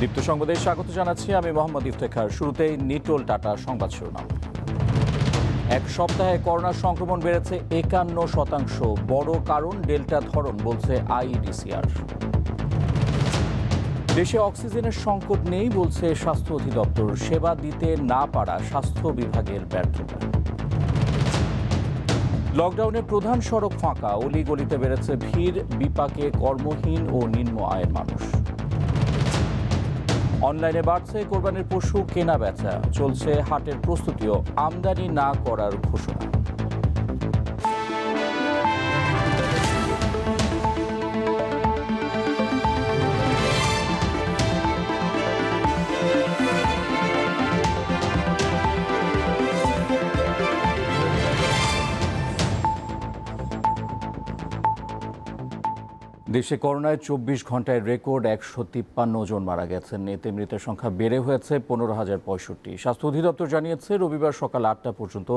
দীপ্ত সংবাদে স্বাগত জানাচ্ছি আমি মোহাম্মদ ইফতেখার। শুরুতেই নিটোল টাটা সংবাদ শিরোনাম। এক সপ্তাহে করোনা সংক্রমণ বেড়েছে ৫১%। বড় কারণ ডেল্টা ধরন বলছে আইইডিসিআর। দেশে অক্সিজেনের সংকট নেই বলছে স্বাস্থ্য অধিদপ্তর। সেবা দিতে না পারা স্বাস্থ্য বিভাগের ব্যর্থতা। লকডাউনে প্রধান সড়ক ফাঁকা, অলিগলিতে বেড়েছে ভিড়, বিপাকে কর্মহীন ও নিম্ন আয়ের মানুষ। অনলাইনে বাড়ছে কোরবানির পশু কেনা বেচা, চলছে হাটের প্রস্তুতিও, আমদানি না করার ঘোষণা। দেশে করোনায় ২৪ ঘন্টায় রেকর্ড ১৫৩ জন মারা গেছেন। এতে মৃতের সংখ্যা বেড়ে হয়েছে ১৫,০৬৫। স্বাস্থ্য অধিদপ্তর জানিয়েছে রবিবার সকাল ৮টা পর্যন্ত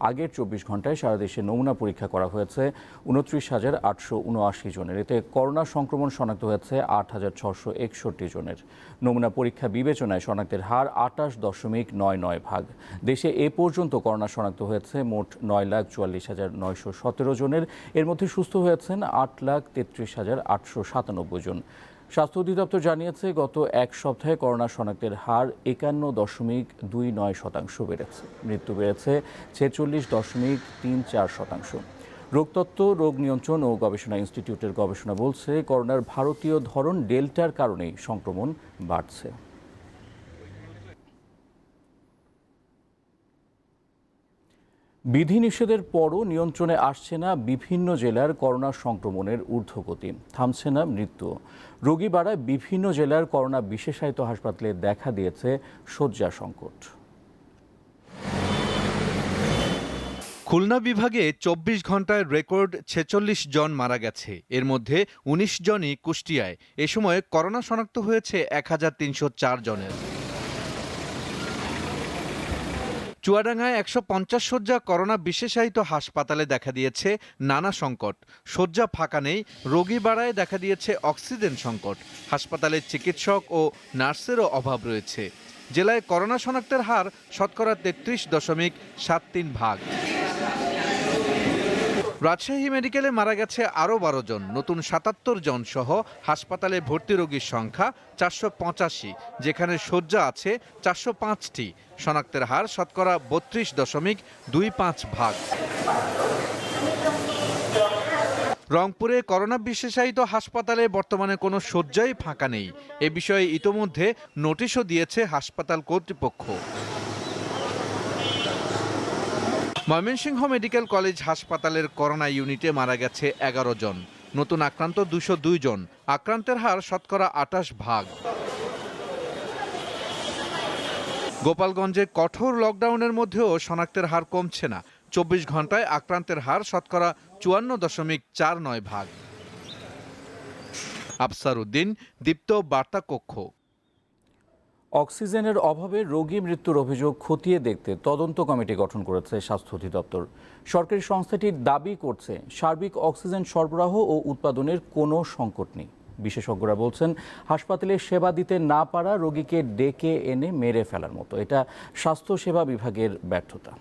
আগের ২৪ ঘন্টায় সারা দেশে নমুনা পরীক্ষা করা হয়েছে ২৯,৮৭৯ জনের। এতে করোনা সংক্রমণ শনাক্ত হয়েছে ৮,৬৬১ জনের। নমুনা পরীক্ষা বিবেচনায় শনাক্তের হার ২৮.৯৯%। দেশে এ পর্যন্ত করোনা শনাক্ত হয়েছে মোট ৯,৪৪,৯১৭ জনের। এর মধ্যে সুস্থ হয়েছেন ৮,৩৩,৮৯৭ জন। স্বাস্থ্য অধিদপ্তর জানিয়েছে গত এক সপ্তাহে করোনা শনাক্তের হার ৫১.২৯% বেড়েছে। মৃত্যু বেড়েছে ৪৬.৩৪%। রোগতত্ত্ব, রোগ নিয়ন্ত্রণ ও গবেষণা ইনস্টিটিউটের গবেষণা বলছে করোনার ভারতীয় ধরন ডেল্টার কারণেই সংক্রমণ বাড়ছে। বিধিনিষেধের পরও নিয়ন্ত্রণে আসছে না বিভিন্ন জেলার করোনা সংক্রমণের ঊর্ধ্বগতি, থামছে না মৃত্যু। রোগী বাড়ায় বিভিন্ন জেলার করোনা বিশেষায়িত হাসপাতালে দেখা দিয়েছে শয্যা সংকট। খুলনা বিভাগে ২৪ ঘন্টায় রেকর্ড ৪৬ জন মারা গেছে। এর মধ্যে ১৯ জনই কুষ্টিয়ায়। এ সময় করোনা শনাক্ত হয়েছে ১,৩০৪ জনের। চুয়াডাঙ্গায় ১৫০ শয্যা করোনা বিশেষায়িত হাসপাতালে দেখা দিয়েছে নানা সংকট। শয্যা ফাঁকা নেই, রোগী বাড়ায় দেখা দিয়েছে অক্সিজেন সংকট। হাসপাতালে চিকিৎসক ও নার্সেরও অভাব রয়েছে। জেলায় করোনা শনাক্তের হার শতকরা ৩৩.৭৩%। রাজশাহী মেডিকেলে মারা গেছে আরও ১২ জন। নতুন ৭৭ জন সহ হাসপাতালে ভর্তি রোগীর সংখ্যা ৪৮৫, যেখানে শয্যা আছে ৪০৫টি। শনাক্তের হার শতকরা ৩২.২৫%। রংপুরে করোনা বিশেষায়িত হাসপাতালে বর্তমানে কোনো শয্যাই ফাঁকা নেই। এ বিষয়ে ইতোমধ্যে নোটিশও দিয়েছে হাসপাতাল কর্তৃপক্ষ। ময়মনসিংহ মেডিকেল কলেজ হাসপাতালের করোনা ইউনিটে মারা গেছে ১১ জন। নতুন আক্রান্ত ২০২ জন। আক্রান্তের হার শতকরা ২৮%। গোপালগঞ্জে কঠোর লকডাউনের মধ্যেও শনাক্তের হার কমছে না। ২৪ ঘন্টায় আক্রান্তের হার শতকরা ৫৪.৪৯%। আফসার উদ্দিন, দীপ্ত বার্তা কক্ষ। অক্সিজেনের অভাবে রোগী মৃত্যুর অভিযোগ খতিয়ে দেখতে তদন্ত কমিটি গঠন করেছে স্বাস্থ্য অধিদপ্তর। সরকারি সংস্থাটির দাবি করছে সার্বিক অক্সিজেন সরবরাহ ও উৎপাদনের কোনো সংকট নেই। বিশেষজ্ঞরা বলছেন হাসপাতালে সেবা দিতে না পারা রোগীকে ডেকে এনে মেরে ফেলার মতো। এটা স্বাস্থ্যসেবা বিভাগের ব্যর্থতা।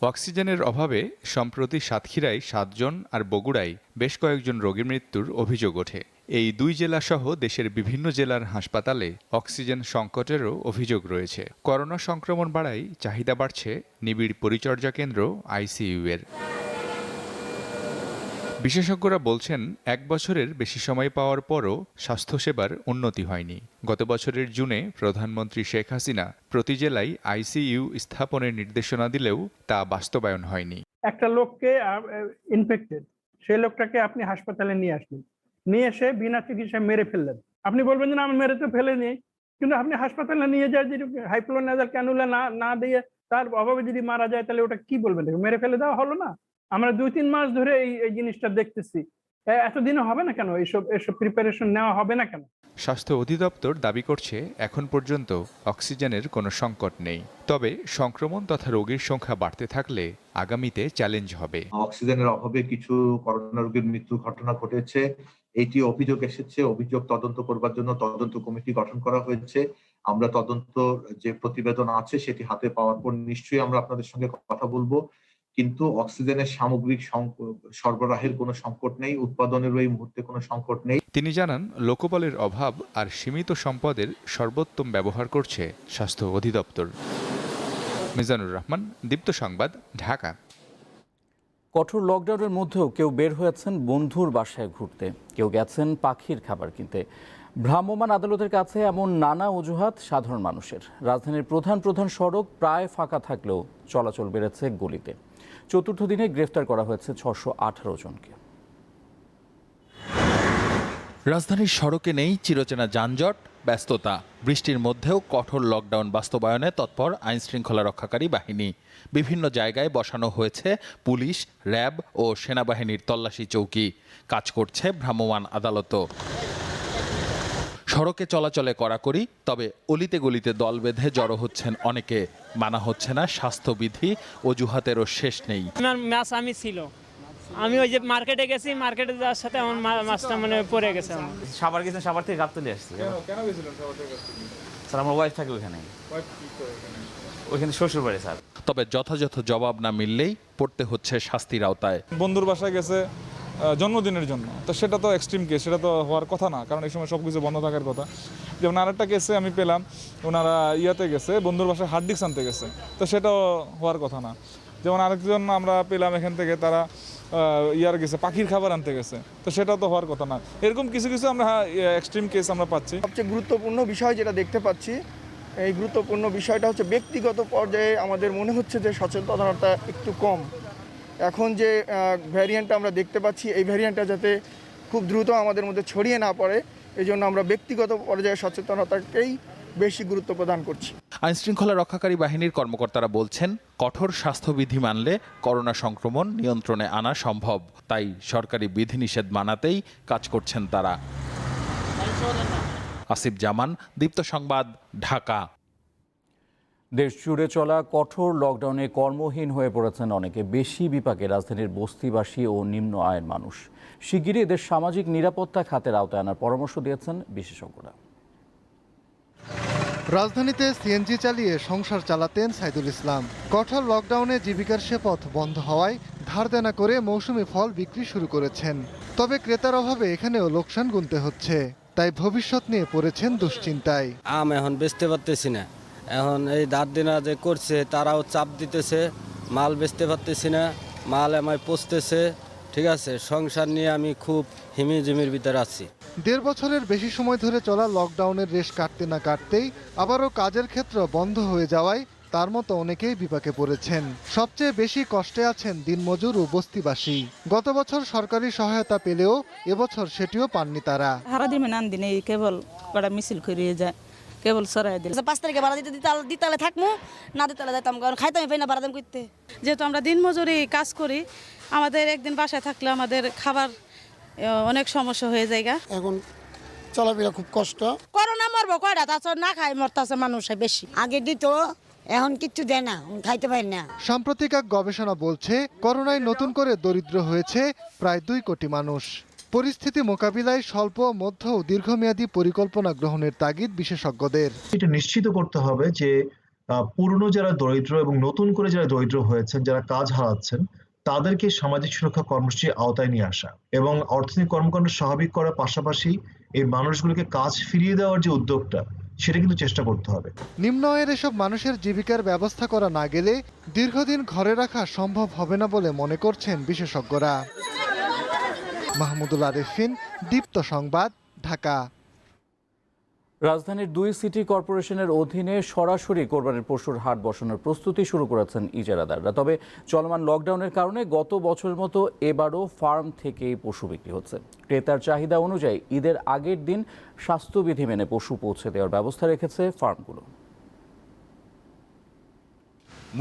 অক্সিজেনের অভাবে সম্প্রতি সাতক্ষীরায় ৭ জন আর বগুড়ায় বেশ কয়েকজন রোগীর মৃত্যুর অভিযোগ ওঠে। এই দুই জেলাসহ দেশের বিভিন্ন জেলার হাসপাতালে অক্সিজেন সংকটেরও অভিযোগ রয়েছে। করোনা সংক্রমণ বাড়ায় চাহিদা বাড়ছে নিবিড় পরিচর্যা কেন্দ্র আইসিইউ এর। বিশেষজ্ঞরা বলছেন ১ বছরের বেশি সময় পাওয়ার পরও স্বাস্থ্যসেবার উন্নতি হয়নি। গত বছরের জুনে প্রধানমন্ত্রী শেখ হাসিনা প্রতি জেলায় আইসিইউ স্থাপনের নির্দেশনা দিলেও তা বাস্তবায়ন হয়নি। একটা লোককে ইনফেক্টেড, সেই লোকটাকে আপনি হাসপাতালে নিয়ে আসলেন, নিয়ে এসে বিনা চিকিৎসায় মেরে ফেললেন। আপনি বলবেন যে না, আমি মেরে তো ফেলেনি, কিন্তু আপনি হাসপাতালে নিয়ে যায় যদি হাইফ্লোনাজাল ক্যানুলা না দিয়ে তার অভাবে যদি মারা যায়, তাহলে ওটা কি বলবেন? মেরে ফেলে দেওয়া হলো না? আমরা ২-৩ মাস ধরে এই জিনিসটা দেখতেছি। এতদিনে হবে না কেন? এসব প্রিপারেশন নেওয়া হবে না কেন? স্বাস্থ্য অধিদপ্তর দাবি করছে এখন পর্যন্ত অক্সিজেনের কোনো সংকট নেই। তবে সংক্রমণ তথা রোগীর সংখ্যা বাড়তে থাকলে আগামীতে চ্যালেঞ্জ হবে। অক্সিজেনের অভাবে কিছু করোনা রোগীর মৃত্যুর ঘটনা ঘটেছে, এটি অভিযোগ এসেছে। অভিযোগ তদন্ত করবার জন্য তদন্ত কমিটি গঠন করা হয়েছে। আমরা তদন্ত যে প্রতিবেদন আছে সেটি হাতে পাওয়ার পর নিশ্চয়ই আমরা আপনাদের সঙ্গে কথা বলবো। কিন্তু অক্সিজেনের সামগ্রিক সরবরাহের কোনো সংকট নেই, উৎপাদনেরও এই মুহূর্তে কোনো সংকট নেই। তিনি জানান, লোকবলের অভাব আর সীমিত সম্পদের সর্বোত্তম ব্যবহার করছে স্বাস্থ্য অধিদপ্তর। মিজানুর রহমান, দীপ্ত সংবাদ, ঢাকা। কঠোর লকডাউনের মধ্যেও কেউ বের হয়েছেন বন্ধুর বাসায় ঘুরতে, কেউ গেছেন পাখির খাবার কিনতে। ভ্রাম্যমাণ আদালতের কাছে এমন নানা অজুহাত সাধারণ মানুষের। রাজধানীর প্রধান সড়ক প্রায় ফাঁকা থাকলেও চলাচল বেড়েছে গলিতে। চতুর্থ দিনে গ্রেফতার করা হয়েছে 618 জনকে। রাজধানীর সড়কে নেই চিরচেনা যানজট, ব্যস্ততা। বৃষ্টির মধ্যেও কঠোর লকডাউন বাস্তবায়নে তৎপর আইনশৃঙ্খলা রক্ষাকারী বাহিনী। বিভিন্ন জায়গায় বসানো হয়েছে পুলিশ, র্যাব ও সেনাবাহিনীর তল্লাশি চৌকি। কাজ করছে ভ্রাম্যমাণ আদালতও। সড়কে চলাচলে কড়াকড়ি, তবে অলিতে গলিতে দল বেঁধে জড়ো হচ্ছেন অনেকে। মানা হচ্ছে না স্বাস্থ্যবিধি, অজুহাতেরও শেষ নেই। আমার মাছ আমি ছিল, আমি ওই যে মার্কেটে গেছি, মার্কেটে যাওয়ার সাথে আমার মাছটা মানে পড়ে গেছে। সাবার গেছেন, সাবার থেকে গাছ তুলে আসছি। স্যার আমার ওয়াইফ থাকে ওইখানে, ওইখানে শ্বশুর বাড়ি স্যার। তবে যথাযথ জবাব না মিললেই পড়তে হচ্ছে শাস্তির আওতায়। বন্ধুর বাসায় গেছে জন্মদিনের জন্য, তো সেটা তো এক্সট্রিম কেস, সেটা তো হওয়ার কথা না, কারণ এই সময় সব কিছু বন্ধ থাকার কথা। যেমন আরেকটা কেসে আমি পেলাম ওনারা ইয়াতে গেছে, বন্ধুর বাসায় হার্ড ডিস্ক আনতে গেছে, তো সেটাও হওয়ার কথা না। যেমন আরেকজন আমরা পেলাম এখান থেকে, তারা গেছে পাখির খাবার আনতে গেছে, তো সেটাও তো হওয়ার কথা না। এরকম কিছু আমরা এক্সট্রিম কেস আমরা পাচ্ছি। সবচেয়ে গুরুত্বপূর্ণ বিষয় যেটা দেখতে পাচ্ছি, এই গুরুত্বপূর্ণ বিষয়টা হচ্ছে ব্যক্তিগত পর্যায়ে আমাদের মনে হচ্ছে যে সচেতনতা একটু কম। এখন যে ভ্যারিয়েন্টটা আমরা দেখতে পাচ্ছি, এই ভ্যারিয়েন্টটা যাতে খুব দ্রুত আমাদের মধ্যে ছড়িয়ে না পড়ে, এই জন্য আমরা ব্যক্তিগত পর্যায়ে সচেতনতাকেই বেশি গুরুত্ব প্রদান করছি। আইনশৃঙ্খলা রক্ষাকারী বাহিনীর কর্মকর্তারা বলছেন, কঠোর স্বাস্থ্যবিধি মানলে করোনা সংক্রমণ নিয়ন্ত্রণে আনা সম্ভব। তাই সরকারি বিধিনিষেধ মানাতেই কাজ করছেন তারা। আসিফ জামান, দীপ্ত সংবাদ, ঢাকা। দেশ জুড়ে চলা কঠোর লকডাউনে কর্মহীন হয়ে পড়েছেন অনেকে। বেশি বিপাকে রাজধানীর বস্তিবাসী ও নিম্ন আয়ের মানুষ। শিগগিরই এদের সামাজিক নিরাপত্তা খাতের আওতায় আনার পরামর্শ দিয়েছেন বিশেষজ্ঞরা। রাজধানীতে সিএনজি চালিয়ে সংসার চালাতেন সাইদুল ইসলাম। কঠোর লকডাউনে জীবিকার সে পথ বন্ধ হওয়ায় ধার দেনা করে মৌসুমি ফল বিক্রি শুরু করেছেন। তবে ক্রেতার অভাবে এখানেও লোকসান গুনতে হচ্ছে। তাই ভবিষ্যৎ নিয়ে পড়েছেন দুশ্চিন্তায়। আম এখন বেচতে পারতেছি না, এখন এই ধার দেনা যে করছে তারাও চাপ দিতেছে, মাল বেচতে পারতেছি না, মাল আমায় পচতেছে। ঠিক আছে, সংসার নিয়ে আমি খুব হিমিজিমির ভিতরে আছি। 1.5 বছরের বেশি সময় ধরে চলা লকডাউনের রেশ কাটতে না কাটতেই আবারও কাজের ক্ষেত্র বন্ধ হয়ে যাওয়ায় তার মতো অনেকেই বিপাকে পড়েছেন। সবচেয়ে বেশি কষ্টে আছেন দিনমজুর ও বস্তিবাসী। গত বছর সরকারি সহায়তা পেলেও এবছর সেটিও পাননি তারা। সারাদিন নান দিনে কেবল কটা মিছিল করিয়ে যায়, কেবল সরাই দিল। 5 তারিখে ভাড়া দিতে থাকবো না, দিতে যাইতাম, কারণ খাইতাম পাই না ভাড়া দাম করতে। যেহেতু আমরা দিনমজুরি কাজ করি, আমাদের একদিন বাসায় থাকলে আমাদের খাবার অনেক সমস্যা হয়ে যায়। এখন চলাফেরা খুব কষ্ট। করোনা মরবো কয়টা, তাছাড়া না খাই মরতেছে মানুষ বেশি। আগে দিত, এখন কিচ্ছু দেয় না, খাইতে পারি না। সাম্প্রতিক এক গবেষণা বলছে, করোনায় নতুন করে দরিদ্র হয়েছে প্রায় 2 কোটি মানুষ। পরিস্থিতি মোকাবিলায় স্বল্প, মধ্য ও দীর্ঘমেয়াদী পরিকল্পনা গ্রহণের তাগিদ বিশেষজ্ঞদের। এটা নিশ্চিত করতে হবে যে পুরনো যারা দরিদ্র এবং নতুন করে যারা দরিদ্র হয়েছেন, যারা কাজ হারাচ্ছেন, তাদেরকে সামাজিক সুরক্ষা কর্মসূচির আওতায় নিয়ে আসা এবং অর্থনৈতিক কর্মকাণ্ড স্বাভাবিক করার পাশাপাশি এই মানুষগুলোকে কাজ ফিরিয়ে দেওয়ার যে উদ্যোগটা, সেটা কিন্তু চেষ্টা করতে হবে। নিম্ন আয়ের এসব মানুষের জীবিকার ব্যবস্থা করা না গেলে দীর্ঘদিন ঘরে রাখা সম্ভব হবে না বলে মনে করছেন বিশেষজ্ঞরা। মাহমুদুল আরেফিন, দীপ্ত সংবাদ, ঢাকা। রাজধানীর 2 সিটি কর্পোরেশনের অধীনে সরাসরি কোরবানির পশুর হাট বসানোর প্রস্তুতি শুরু করেছেন ইজারাদাররা। তবে চলমান লকডাউনের কারণে গত বছরের মতো এবারও ফার্ম থেকেই পশু বিক্রি হচ্ছে। ক্রেতার চাহিদা অনুযায়ী ঈদের আগের দিন স্বাস্থ্যবিধি মেনে পশু পৌঁছে দেওয়ার ব্যবস্থা রেখেছে ফার্মগুলো।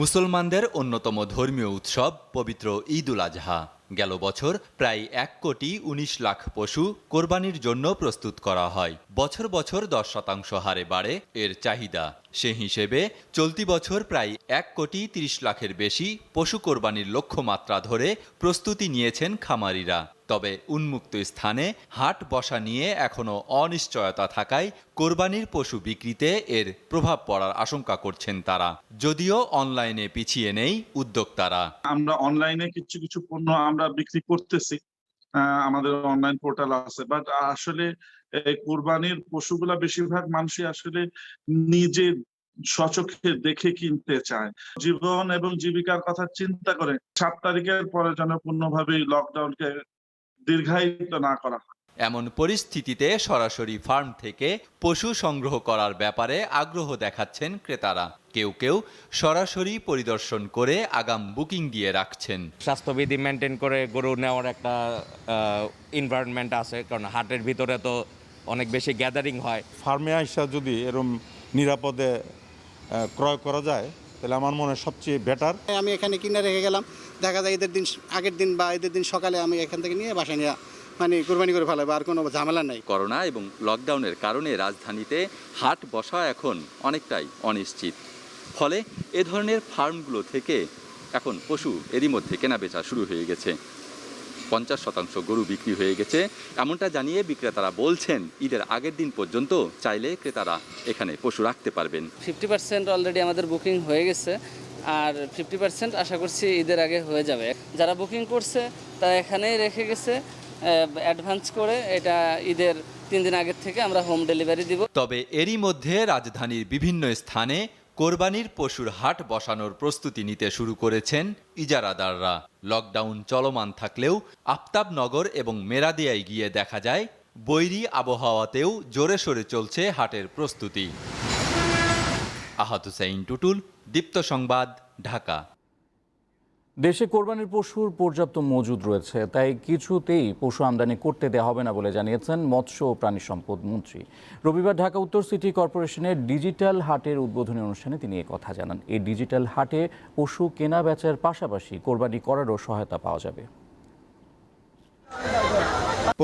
মুসলমানদের অন্যতম ধর্মীয় উৎসব পবিত্র ঈদ উল আজহা। গেল বছর প্রায় 1,19,00,000 পশু কোরবানির জন্য প্রস্তুত করা হয়। বছর বছর 10% হারে বাড়ে এর চাহিদা। সে হিসেবে চলতি বছর প্রায় 1,30,00,000-এর বেশি পশু কোরবানির লক্ষ্যমাত্রা ধরে প্রস্তুতি নিয়েছেন খামারিরা। তবে উন্মুক্ত স্থানে হাট বসা নিয়ে এখনো অনিশ্চয়তা থাকায় কোরবানির পশু বিক্রিতে এর প্রভাব পড়ার আশঙ্কা করছেন তারা। যদিও অনলাইনে পিছিয়ে নেই উদ্যোক্তারা। আমরা অনলাইনে কিছু কিছু পণ্য আমরা বিক্রি করতেছি, আমাদের অনলাইন পোর্টাল আছে, বাট আসলে কোরবানির পশুগুলা বেশিরভাগ মানুষই আসলে নিজে স্বচক্ষে দেখে কিনতে চায়। জীবন এবং জীবিকার কথা চিন্তা করে 7 তারিখের পরে যেন পূর্ণভাবে লকডাউনকে দীর্ঘায়িত না করা হয়। এমন পরিস্থিতিতে সরাসরি ফার্ম থেকে পশু সংগ্রহ করার ব্যাপারে আগ্রহ দেখাচ্ছেন ক্রেতারা। কেউ কেউ সরাসরি পরিদর্শন করে আগাম বুকিং দিয়ে রাখছেন। স্বাস্থ্যবিধি মেনটেন করে গরু নেওয়ার একটা এনভায়রনমেন্ট আছে, কারণ হাটের ভিতরে তো অনেক বেশি গ্যাদারিং হয়। ফার্মে আইসা যদি এরকম নিরাপদে ক্রয় করা যায় তাহলে আমার মনে হয় সবচেয়ে বেটার। আমি এখানে কিনে রেখে গেলাম, দেখা যায় ঈদের দিন আগের দিন বা ঈদের দিন সকালে আমি এখান থেকে নিয়ে বাসায় নিয়ে কোরবানি করে ফেলাবো, আর কোনো ঝামেলা নাই। করোনা এবং লকডাউনের কারণে রাজধানীতে হাট বসা এখন অনেকটাই অনিশ্চিত। ফলে এ ধরনের ফার্মগুলো থেকে এখন পশু এরই মধ্যে কেনাবেচা শুরু হয়ে গেছে। 50% গরু বিক্রি হয়ে গেছে, এমনটা জানিয়ে বিক্রেতারা বলছেন ঈদের আগের দিন পর্যন্ত চাইলে ক্রেতারা এখানে পশু রাখতে পারবেন। 50% অলরেডি আমাদের বুকিং হয়ে গেছে, আর 50% আশা করছি ঈদের আগে হয়ে যাবে। যারা বুকিং করছে তারা এখানেই রেখে গেছে অ্যাডভান্স করে, এটা ঈদের 3 দিন আগের থেকে আমরা হোম ডেলিভারি দিব। তবে এরই মধ্যে রাজধানীর বিভিন্ন স্থানে কোরবানির পশুর হাট বসানোর প্রস্তুতি নিতে শুরু করেছেন ইজারাদাররা। লকডাউন চলমান থাকলেও আফতাবনগর এবং মেরাদিয়ায় গিয়ে দেখা যায় বৈরী আবহাওয়াতেও জোরে সোরে চলছে হাটের প্রস্তুতি। আহাদ হুসাইন টুটুল, দীপ্ত সংবাদ, ঢাকা। দেশে কোরবানির পশুর পর্যাপ্ত মজুদ রয়েছে, তাই কিছুতেই পশু আমদানি করতে দেওয়া হবে না বলে জানিয়েছেন মৎস্য ও প্রাণী সম্পদ মন্ত্রী। রবিবার ঢাকা উত্তর সিটি কর্পোরেশনের ডিজিটাল হাটের উদ্বোধনী অনুষ্ঠানে তিনি কথা জানান। এই ডিজিটাল হাটে পশু কেনা বেচার পাশাপাশি কোরবানি করারও সহায়তা পাওয়া যাবে।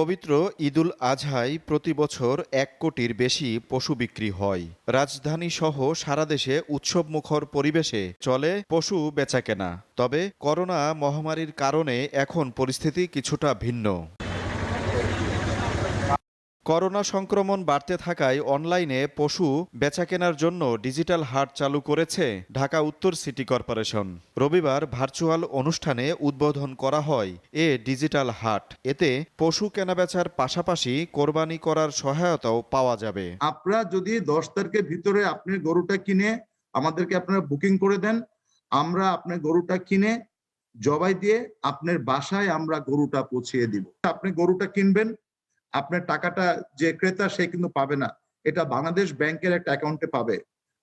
পবিত্র ঈদুল আজহায় প্রতি বছর 1 কোটির বেশি পশু বিক্রি হয়। রাজধানী সহ সারা দেশে উৎসবমুখর পরিবেশে চলে পশু বেচাকেনা। তবে করোনা মহামারীর কারণে এখন পরিস্থিতি কিছুটা ভিন্ন। করোনা সংক্রমণ বাড়তে থাকায় অনলাইনে পশু বেচাকেনার জন্য ডিজিটাল হাট চালু করেছে ঢাকা উত্তর সিটি কর্পোরেশন। রবিবার ভার্চুয়াল অনুষ্ঠানে উদ্বোধন করা হয় এ ডিজিটাল হাট। এতে পশু কেনাবেচার পাশাপাশি কোরবানি করার সহায়তাও পাওয়া যাবে। আপনারা যদি 10 তারিখের ভিতরে আপনি গরুটা কিনে আমাদেরকে আপনারা বুকিং করে দেন, আমরা আপনার গরুটা কিনে জবাই দিয়ে আপনার বাসায় আমরা গরুটা পৌঁছিয়ে দিব। আপনি গরুটা কিনবেন, আপনার টাকাটা যে ক্রেতা সে কিন্তু পাবে না, এটা বাংলাদেশ ব্যাংকের একটা অ্যাকাউন্টে পাবে।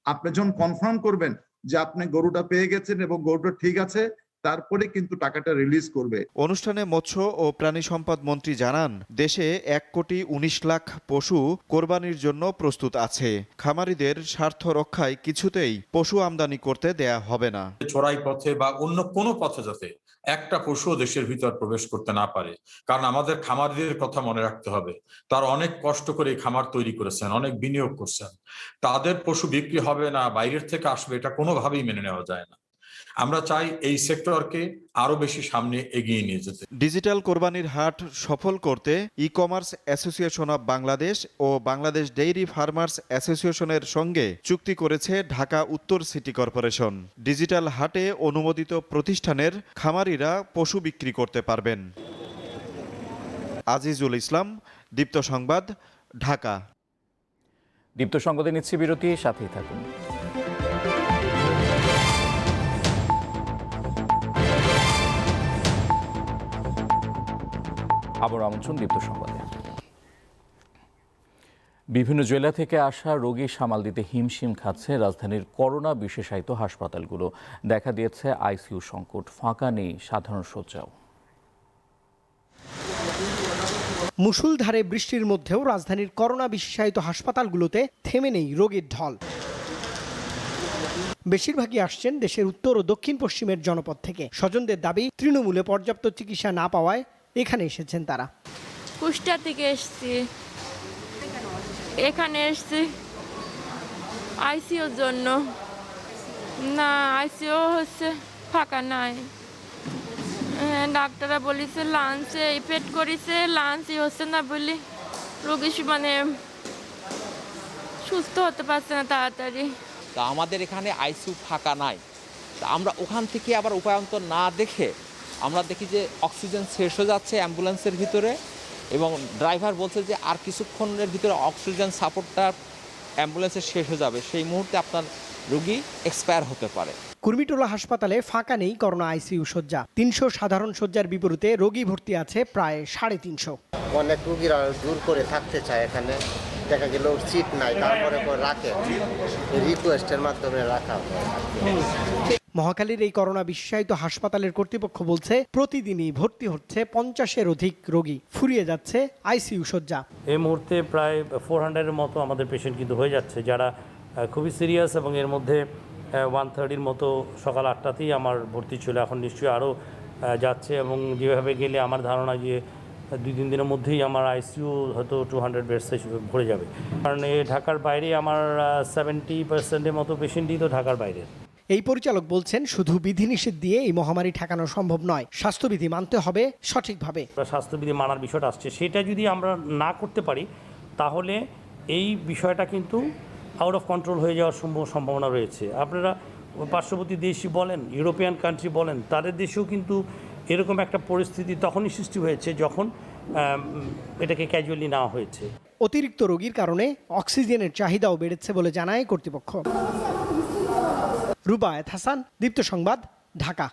আপনি যখন কনফার্ম করবেন যে আপনি গরুটা পেয়ে গেছেন এবং গরুটা ঠিক আছে, তারপরে কিন্তু টাকাটা রিলিজ করবে। অনুষ্ঠানে মৎস্য ও প্রাণী সম্পদ মন্ত্রী জানান, দেশে 1,19,00,000 পশু কোরবানির জন্য প্রস্তুত আছে। খামারিদের স্বার্থ রক্ষায় কিছুতেই পশু আমদানি করতে দেয়া হবে না। চোরাই পথে বা অন্য কোনো পথে যাতে একটা পশু দেশের ভিতর প্রবেশ করতে না পারে, কারণ আমাদের খামারিদের কথা মনে রাখতে হবে। তারা অনেক কষ্ট করে খামার তৈরি করেছেন, অনেক বিনিয়োগ করছেন। তাদের পশু বিক্রি হবে না, বাইরের থেকে আসবে, এটা কোনোভাবেই মেনে নেওয়া যায় না। আমরা চাই এই সেক্টরকে আরো বেশি সামনে এগিয়ে নিয়ে যেতে। ডিজিটাল কোরবানির হাট সফল করতে e commerce association of Bangladesh ও বাংলাদেশ ডেইরি ফার্মার্স অ্যাসোসিয়েশনের সঙ্গে চুক্তি করেছে ঢাকা উত্তর সিটি কর্পোরেশন। ডিজিটাল হাটে অনুমোদিত প্রতিষ্ঠানের খামারিরা পশু বিক্রি করতে পারবেন। আজিজুল ইসলাম, দীপ্ত সংবাদ, ঢাকা। দীপ্ত সংবাদে নিচ্ছি বিরতি, সাথেই থাকুন। আবার আমন্ত্রণ দীপ্ত সংবাদে। বিভিন্ন জেলা থেকে আসা রোগী সামাল দিতে হিমশিম খাচ্ছে রাজধানীর করোনা বিশেষায়িত হাসপাতালগুলো। দেখা দিয়েছে আইসিইউ সংকট, ফাঁকা নেই সাধারণ শয্যাও। মুষলধারে বৃষ্টির মধ্যেও রাজধানীর করোনা বিশেষায়িত হাসপাতালগুলোতে থেমে নেই রোগীর ঢল। বেশিরভাগই আসছেন দেশের উত্তর ও দক্ষিণ পশ্চিমের জনপদ থেকে। স্বজনদের দাবি, তৃণমূলে পর্যাপ্ত চিকিৎসা না পাওয়ায় এখানে এসেছেন তারা। কুষ্টিয়া থেকে এসেছি, এখানে এসেছি আইসিইউর জন্য। না, আইসিইউ হচ্ছে ফাঁকা নাই। ডাক্তাররা বলেছে লাঞ্চে ইফেক্ট করেছে, লাঞ্চই হচ্ছে না বলে রোগী মানে সুস্থ হতে পারছে না তাড়াতাড়ি। তা আমাদের এখানে আইসিইউ ফাঁকা নাই, তা আমরা ওখান থেকে আবার উপায়ন্তর না দেখে আমরা দেখি যে অক্সিজেন শেষ হয়ে যাচ্ছে অ্যাম্বুলেন্সের ভিতরে, এবং ড্রাইভার বলছে যে আর কিছুক্ষণের ভিতরে অক্সিজেন সাপোর্টটা অ্যাম্বুলেন্সের শেষ হয়ে যাবে, সেই মুহূর্তে আপনার রোগী এক্সপায়ার হতে পারে। কুর্মিটোলা হাসপাতালে ফাঁকা নেই করোনা আইসিইউ শয্যা। 300 সাধারণ শয্যার বিপরীতে রোগী ভর্তি আছে প্রায় 350। অনেক রোগীরা দূর করে থাকতে চায়, এখানে দেখা গেল সিট নাই, তারপরে রাখে, রিকোয়েস্টের মাধ্যমে রাখা হয়। মহাখালীর এই করোনা বিশেষায়িত হাসপাতালের কর্তৃপক্ষ বলছে প্রতিদিনই ভর্তি হচ্ছে 50-এর অধিক রোগী, ফুরিয়ে যাচ্ছে আইসিইউ শয্যা। এই মুহূর্তে প্রায় 400-এর মতো আমাদের পেশেন্ট কিন্তু হয়ে যাচ্ছে, যারা খুবই সিরিয়াস, এবং এর মধ্যে 130-র মতো সকাল 8টাতেই আমার ভর্তি ছিল, এখন নিশ্চয়ই আরও যাচ্ছে, এবং যেভাবে গেলে আমার ধারণা যে 2-3 দিনের মধ্যেই আমার আইসিইউ হয়তো 200 বেডসে ভরে যাবে, কারণ এই ঢাকার বাইরে আমার 70%-এর মতো পেশেন্টই তো ঢাকার বাইরে। এই পরিচালক বলছেন, শুধু বিধিনিষেধ দিয়ে এই মহামারী ঠেকানো সম্ভব নয়, স্বাস্থ্যবিধি মানতে হবে সঠিকভাবে। স্বাস্থ্যবিধি মানার বিষয়টা আসছে, সেটা যদি আমরা না করতে পারি তাহলে এই বিষয়টা কিন্তু আউট অফ কন্ট্রোল হয়ে যাওয়ার সম্ভাবনা রয়েছে। আপনারা পার্শ্ববর্তী দেশই বলেন, ইউরোপিয়ান কান্ট্রি বলেন, তাদের দেশেও কিন্তু এরকম একটা পরিস্থিতি তখনই সৃষ্টি হয়েছে যখন এটাকে ক্যাজুয়ালি নেওয়া হয়েছে। অতিরিক্ত রোগীর কারণে অক্সিজেনের চাহিদাও বেড়েছে বলে জানায় কর্তৃপক্ষ। রুবায়েত হাসান, দীপ্ত সংবাদ, ঢাকা।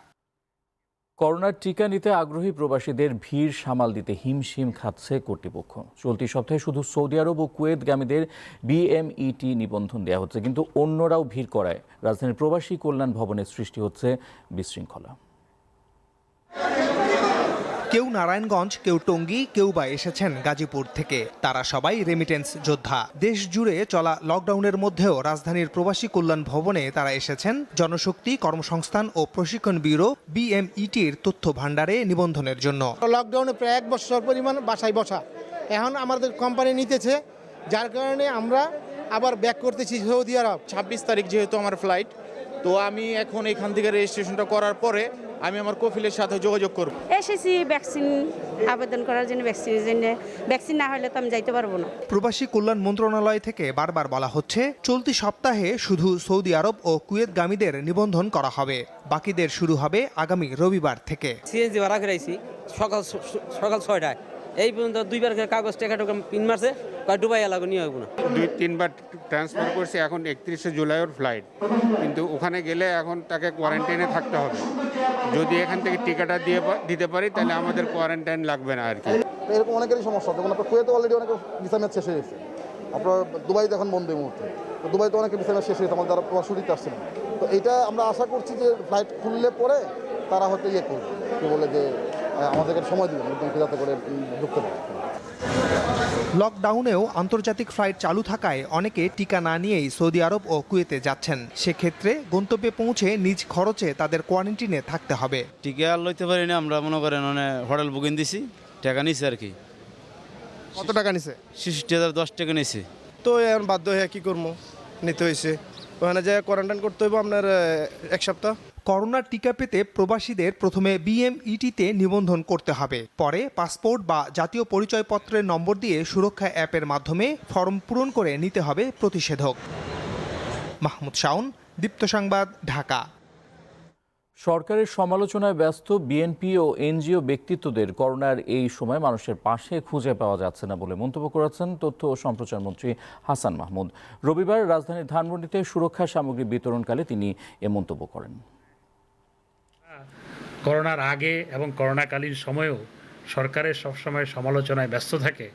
করোনার টিকা নিতে আগ্রহী প্রবাসীদের ভিড় সামাল দিতে হিমশিম খাচ্ছে কর্তৃপক্ষ। চলতি সপ্তাহে শুধু সৌদি আরব ও কুয়েতগামীদের বিএমইটি নিবন্ধন দেওয়া হচ্ছে, কিন্তু অন্যরাও ভিড় করায় রাজধানীর প্রবাসী কল্যাণ ভবনের সৃষ্টি হচ্ছে বিশৃঙ্খলা। কেউ নারায়ণগঞ্জ, কেউ টঙ্গী, কেউ বা এসেছেন গাজীপুর থেকে। তারা সবাই রেমিটেন্স যোদ্ধা। দেশ জুড়ে চলা লকডাউনের মধ্যেও রাজধানীর প্রবাসী কল্যাণ ভবনে তারা এসেছেন জনশক্তি, কর্মসংস্থান ও প্রশিক্ষণ ব্যুরো বিএমইটির তথ্য ভাণ্ডারে নিবন্ধনের জন্য। লকডাউনে প্রায় 1 বছর পরিমাণ বাসায় বসা, এখন আমাদের কোম্পানি নিতেছে, যার কারণে আমরা আবার ব্যাক করতেছি সৌদি আরব। 26 তারিখ যেহেতু আমার ফ্লাইট, তো আমি এখন এখান থেকে রেজিস্ট্রেশনটা করার পরে আমি আমার কফিলের সাথে যোগাযোগ করব। এসেছি ভ্যাকসিন আবেদন করার জন্য, ভ্যাকসিন না হলে তো আমি যাইতে পারবো না। প্রবাসী কল্যাণ মন্ত্রণালয় থেকে বারবার বলা হচ্ছে, চলতি সপ্তাহে শুধু সৌদি আরব ও কুয়েতগামীদের নিবন্ধন করা হবে, বাকিদের শুরু হবে আগামী রবিবার থেকে। সিএনজি ভাড়া করাইছি সকাল 6টায়, এই পর্যন্ত 2বার কাগজ টাকা পিন মারছে, দুবাই এলাকা নিয়ে হইব না। 2-3বার ট্রান্সফার করছি, এখন 31শে জুলাইয়ের ফ্লাইট, কিন্তু ওখানে গেলে এখন তাকে কোয়ারেন্টাইনে থাকতে হবে। যদি এখান থেকে টিকাটা দিতে পারি তাহলে আমাদের কোয়ারেন্টাইন লাগবে না আর কি। এরকম অনেকেরই সমস্যা, যেমন আপনার কুয়েতে অলরেডি অনেক ভিসা ম্যাচ শেষ হয়ে গেছে, আপনার দুবাইতে এখন বন্ধ এই মুহূর্তে, তো দুবাইতে অনেকে ভিসা ম্যাচ শেষ হয়েছে, আমাদের যারা প্রবাসীতে আসছে না। তো এইটা আমরা আশা করছি যে ফ্লাইট খুললে পরে তারা হয়তো করবে, কি বলে যে আমাদেরকে সময় দিবেন যাতে করে ঢুকতে পারে। লকডাউনেও আন্তর্জাতিক ফ্লাইট চালু থাকায় অনেকে টিকা না নিয়েই সৌদি আরব ও কুয়েতে যাচ্ছেন। সেক্ষেত্রে গন্তব্যে পৌঁছে নিজ খরচে তাদের কোয়ারেন্টিনে থাকতে হবে। টিকা আর লইতে পারি না, আমরা মনে করেন হোটেল বুকিং দিছি, টাকা নিছে আর কি। কত টাকা নিছে? 60,010 টাকা নিছে। তো এখন বাধ্য হয়ে কি করবো, নিতে হয়েছে। ওখানে যে কোয়ারেন্টাইন করতে হইব আপনার 1 সপ্তাহ। করোনার টিকা পেতে প্রবাসীদের প্রথমে বিএমইটিতে নিবন্ধন করতে হবে, পরে পাসপোর্ট বা জাতীয় পরিচয়পত্রের নম্বর দিয়ে সুরক্ষা অ্যাপের মাধ্যমে ফর্ম পূরণ করে নিতে হবে প্রতিষেধক। মাহমুদ শাওন, দীপ্ত সংবাদ, ঢাকা। সরকারের সমালোচনায় ব্যস্ত বিএনপি ও এনজিও ব্যক্তিত্বদের করোনার এই সময় মানুষের পাশে খুঁজে পাওয়া যাচ্ছে না বলে মন্তব্য করেছেন তথ্য ও সম্প্রচার মন্ত্রী হাসান মাহমুদ। রবিবার রাজধানীর ধানমন্ডিতে সুরক্ষা সামগ্রী বিতরণকালে তিনি এ মন্তব্য করেন। করোনার আগে এবং করোনাকালীন সময়েও সরকারের সবসময় সমালোচনায় ব্যস্ত থাকে,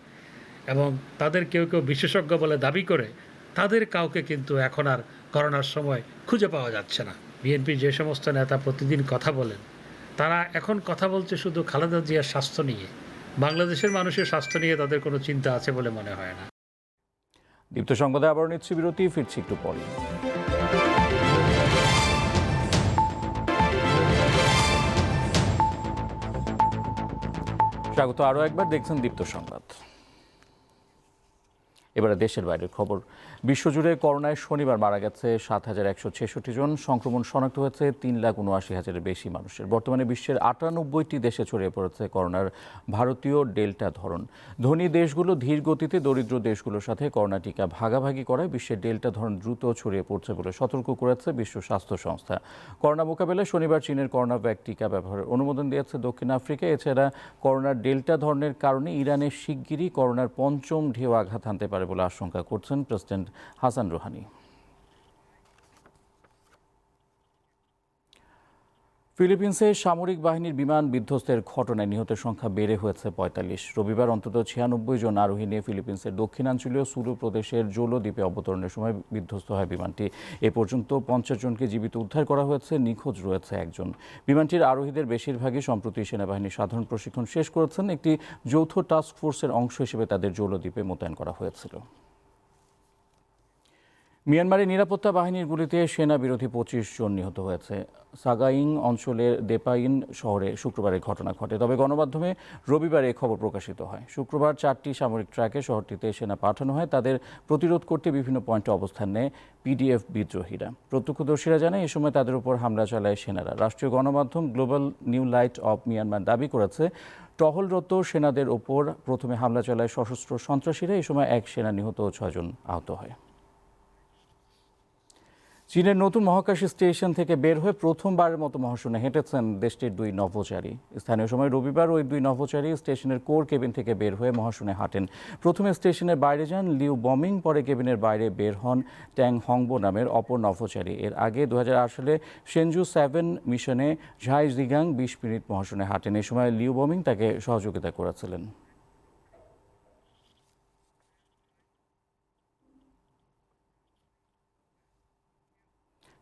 এবং তাদের কেউ কেউ বিশেষজ্ঞ বলে দাবি করে, তাদের কাউকে কিন্তু এখন আর করোনার সময় খুঁজে পাওয়া যাচ্ছে না। বিএনপির যে সমস্ত নেতা প্রতিদিন কথা বলেন, তারা এখন কথা বলছে শুধু খালেদা জিয়ার স্বাস্থ্য নিয়ে। বাংলাদেশের মানুষের স্বাস্থ্য নিয়ে তাদের কোনো চিন্তা আছে বলে মনে হয় না। দীপ্ত সংবাদে আবার নিচ্ছি বিরতি, ফিরছি একটু পরে। স্বাগত আরও একবার, দেখছেন দীপ্ত সংবাদ। এবারে দেশের বাইরের খবর। বিশ্বজুড়ে করোনায় শনিবার মারা গেছে 7,166 জন। সংক্রমণ শনাক্ত হয়েছে 3,79,000-এর বেশি মানুষের। বর্তমানে বিশ্বের 98টি দেশে ছড়িয়ে পড়েছে করোনার ভারতীয় ডেল্টা ধরন। ধনী দেশগুলো ধীর গতিতে দরিদ্র দেশগুলোর সাথে করোনা টিকা ভাগাভাগি করায় বিশ্বের ডেল্টা ধরন দ্রুত ছড়িয়ে পড়ছে বলে সতর্ক করেছে বিশ্ব স্বাস্থ্য সংস্থা। করোনা মোকাবেলায় শনিবার চীনের করোনাভ্যাক টিকা ব্যবহারের অনুমোদন দিয়েছে দক্ষিণ আফ্রিকা। এছাড়া করোনার ডেল্টা ধরনের কারণে ইরানের শিগগিরই করোনার পঞ্চম ঢেউ আঘাত হানতে পারে বলে আশঙ্কা করছেন প্রেসিডেন্ট হাসান রুহানি। ফিলিপিন্সে সামরিক বাহিনীর বিমান বিধ্বস্তের ঘটনায় নিহতের সংখ্যা বেড়ে হয়েছে 45। রবিবার অন্তত 96 জন আরোহী নিয়ে ফিলিপিন্সের দক্ষিণাঞ্চলীয় সুলু প্রদেশের জোলো দ্বীপে অবতরণের সময় বিধ্বস্ত হয় বিমানটি। এ পর্যন্ত 50 জনকে জীবিত উদ্ধার করা হয়েছে, নিখোঁজ রয়েছে একজন। বিমানটির আরোহীদের বেশিরভাগই সম্প্রতি সেনাবাহিনীর সাধারণ প্রশিক্ষণ শেষ করেছেন। একটি যৌথ টাস্ক ফোর্সের অংশ হিসেবে তাদের জোলো দ্বীপে মোতায়েন করা হয়েছিল। মিয়ানমারের নিরাপত্তা বাহিনীর গুলিতে সেনা বিরোধী 25 জন নিহত হয়েছে। সাগাইং অঞ্চলের দেপাইন শহরে শুক্রবারের ঘটনা ঘটে। তবে গণমাধ্যমে রবিবার এই খবর প্রকাশিত হয়। শুক্রবার 4টি সামরিক ট্রাকে শহরটিতে সেনা পাঠানো হয়। তাদের প্রতিরোধ করতে বিভিন্ন পয়েন্টে অবস্থান নেয় পিডিএফ বিদ্রোহীরা। প্রত্যক্ষদর্শীরা জানায় এ সময় তাদের উপর হামলা চালায় সেনারা। রাষ্ট্রীয় গণমাধ্যম global new light of Myanmar দাবি করেছে টহলরত সেনাদের ওপর প্রথমে হামলা চালায় সশস্ত্র সন্ত্রাসীরা। এই সময় এক সেনা নিহত ও 6 জন আহত হয়। চীনের নতুন মহাকাশ স্টেশন থেকে বের হয়ে প্রথমবারের মতো মহাশূন্যে হেঁটেছেন দেশটির 2 নভোচারী। স্থানীয় সময় রবিবার ওই 2 নভোচারী স্টেশনের কোর কেবিন থেকে বের হয়ে মহাশূন্যে হাঁটেন। প্রথমে স্টেশনের বাইরে যান লিউ বমিং, পরে কেবিনের বাইরে বের হন ট্যাং হংবো নামের অপর নভোচারী। এর আগে 2008 সালে সেনজু 7 মিশনে ঝাই জিগাং 20 মিনিট মহাশূন্যে হাঁটেন। এই সময় লিউ বমিং তাকে সহযোগিতা করেছিলেন।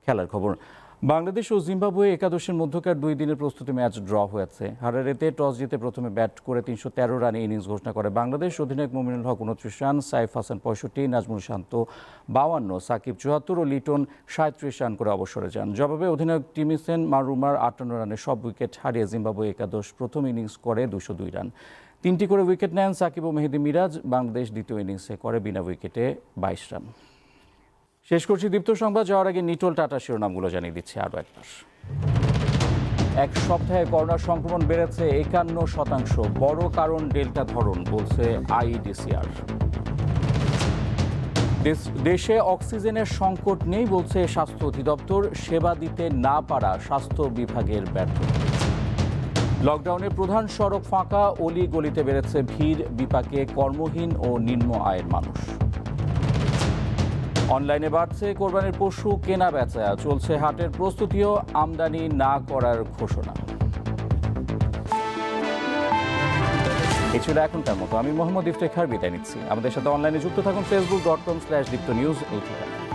খেলার খবর। বাংলাদেশ ও জিম্বাবুয়ে একাদশের মধ্যকার 2 দিনের প্রস্তুতি ম্যাচ ড্র হয়েছে। হারারেতে টস জিতে প্রথমে ব্যাট করে 313 রানে ইনিংস ঘোষণা করে বাংলাদেশ। অধিনায়ক মুমিনুল হক 29 রান, সাইফ হাসান 65, নাজমুল শান্ত 52, সাকিব 74 ও লিটন 37 রান করে অবসরে যান। জবাবে অধিনায়ক টিমিসেন মারুমার 58 রানে সব উইকেট হারিয়ে জিম্বাবুয়ে একাদশ প্রথম ইনিংস করে 202 রান। 3টি করে উইকেট নেন সাকিব ও মেহেদি মিরাজ। বাংলাদেশ দ্বিতীয় ইনিংসে করে বিনা উইকেটে 22 রান। শেষ করছি দীপ্ত সংবাদ। যাওয়ার আগে নিটোল টাটা শিরোনামগুলো জানিয়ে দিচ্ছে আরও একবার। এক সপ্তাহে করোনার সংক্রমণ বেড়েছে 51%। বড় কারণ ডেল্টা ধরন, বলছে আইইডিসিআর। দেশে অক্সিজেনের সংকট নেই, বলছে স্বাস্থ্য অধিদপ্তর। সেবা দিতে না পারা স্বাস্থ্য বিভাগের ব্যর্থতা। লকডাউনে প্রধান সড়ক ফাঁকা, অলি গলিতে বেড়েছে ভিড়, বিপাকে কর্মহীন ও নিম্ন আয়ের মানুষ। অনলাইনে বাড়ছে কোরবানির পশু কেনা বেচা, চলছে হাটের প্রস্তুতিও, আমদানি না করার ঘোষণা। এই ছিল এখনকার মতো। আমি মোহাম্মদ ইফতেখার বিদায় নিচ্ছি। আমাদের সাথে অনলাইনে যুক্ত থাকুন facebook.com/diptonews এই ঠিকানায়।